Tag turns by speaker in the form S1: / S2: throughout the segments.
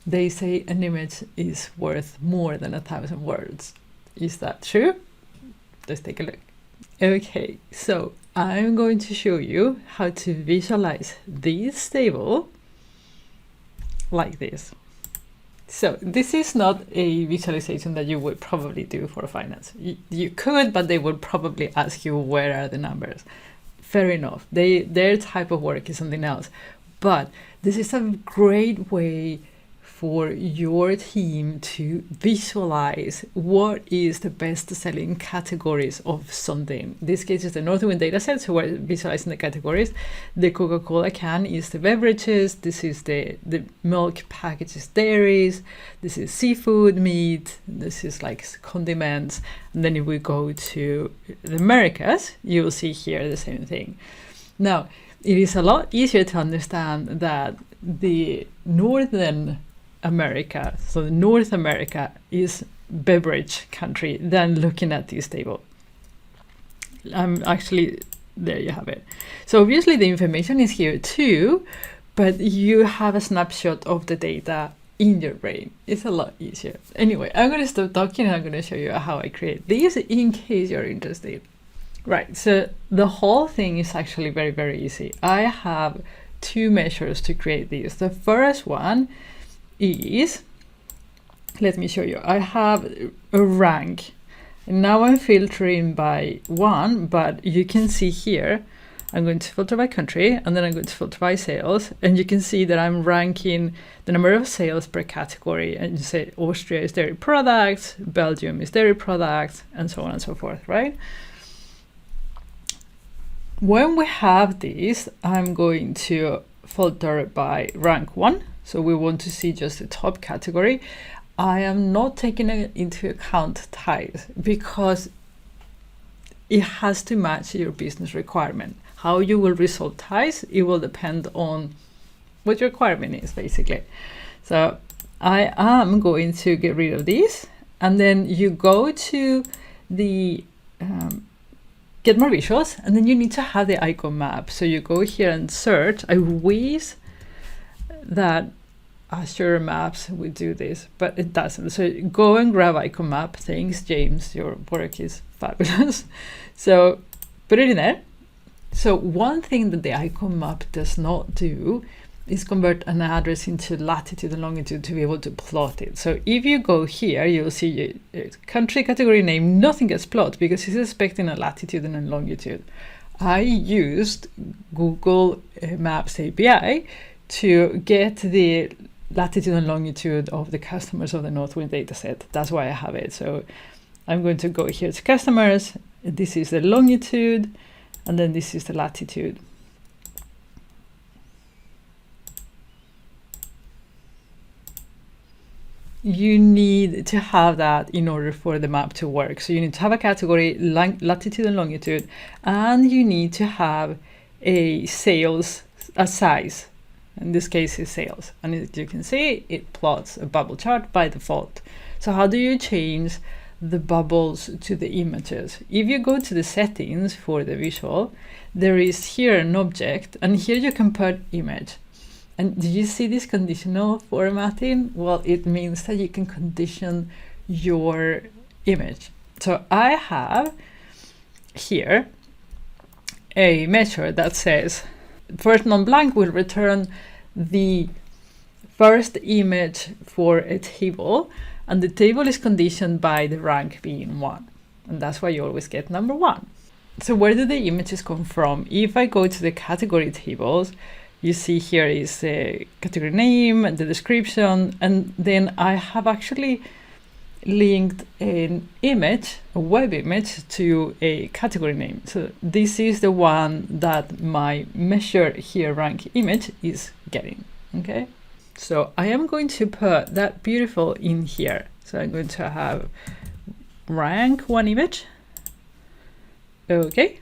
S1: they say an image is worth more than 1,000 words. Is that true? Let's take a look. Okay, so I'm going to show you how to visualize this table like this. So this is not a visualization that you would probably do for finance. You could, but they would probably ask you where are the numbers. Fair enough. Their type of work is something else. But this is a great way for your team to visualize what is the best selling categories of something. In this case is the Northwind dataset, so we're visualizing the categories. The Coca-Cola can is the beverages, this is the milk packages, dairies, this is seafood, meat, this is like condiments. And then if we go to the Americas, you will see here the same thing. Now, it is a lot easier to understand that the Northern America, so North America is beverage country than looking at this table. Actually, there you have it. So obviously the information is here too, but you have a snapshot of the data in your brain. It's a lot easier. Anyway, I'm going to stop talking and I'm going to show you how I create these in case you're interested. Right, so the whole thing is actually very, very easy. I have two measures to create these. The first one is, let me show you. I have a rank. And now I'm filtering by one, but you can see here, I'm going to filter by country and then I'm going to filter by sales. And you can see that I'm ranking the number of sales per category. And you say Austria is dairy products, Belgium is dairy products, and so on and so forth, right? When we have this, I'm going to filter by rank 1. So we want to see just the top category. I am not taking into account ties because it has to match your business requirement. How you will resolve ties, it will depend on what your requirement is, basically. So I am going to get rid of these. And then you go to the get more visuals, and then you need to have the icon map. So you go here and search. I wish that Azure Maps would do this, but it doesn't. So go and grab icon map. Thanks, James. Your work is fabulous. So put it in there. So one thing that the icon map does not do is convert an address into latitude and longitude to be able to plot it. So if you go here, you'll see country, category name, nothing gets plotted because it's expecting a latitude and a longitude. I used Google Maps API to get the latitude and longitude of the customers of the Northwind dataset. That's why I have it. So I'm going to go here to customers. This is the longitude, and then this is the latitude. You need to have that in order for the map to work. So you need to have a category, latitude and longitude, and you need to have a sales, a size. In this case is sales. And as you can see, it plots a bubble chart by default. So how do you change the bubbles to the images? If you go to the settings for the visual, there is here an object, and here you can put image. And do you see this conditional formatting? Well, it means that you can condition your image. So I have here a measure that says first non-blank will return the first image for a table, and the table is conditioned by the rank being 1. And that's why you always get number 1. So where do the images come from? If I go to the category tables, you see here is the category name and the description, and then I have actually linked an image, a web image, to a category name. So this is the one that my measure here rank image is getting, okay? So I am going to put that beautiful in here. So I'm going to have rank 1 image, okay?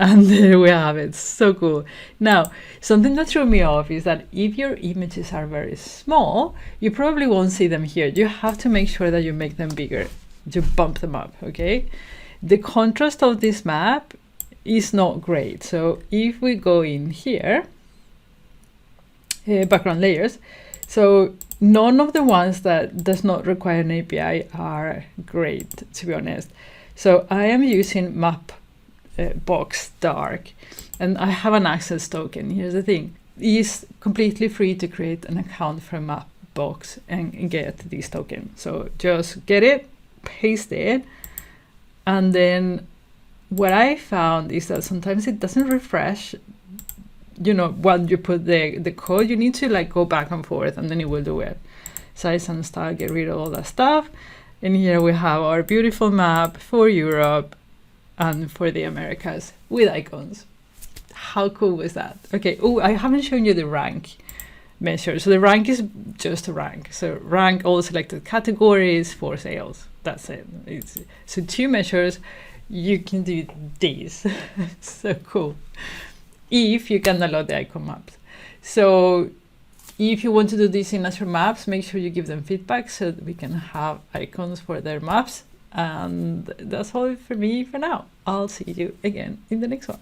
S1: And there we have it. So cool. Now, something that threw me off is that if your images are very small, you probably won't see them here. You have to make sure that you make them bigger. You bump them up, okay? The contrast of this map is not great. So if we go in here, background layers, so none of the ones that does not require an API are great, to be honest. So I am using Mapbox Dark, and I have an access token. Here's the thing. It's completely free to create an account for Mapbox and get this token. So just get it, paste it, and then what I found is that sometimes it doesn't refresh, while you put the code. You need to like go back and forth, and then it will do it. Size and style, get rid of all that stuff. And here we have our beautiful map for Europe and for the Americas with icons. How cool was that? Okay, I haven't shown you the rank measure. So the rank is just a rank. So rank all selected categories for sales. That's it. So 2 measures. You can do these. So cool. If you can download the icon maps. So if you want to do this in Azure Maps, make sure you give them feedback so that we can have icons for their maps. And that's all for me for now. I'll see you again in the next one.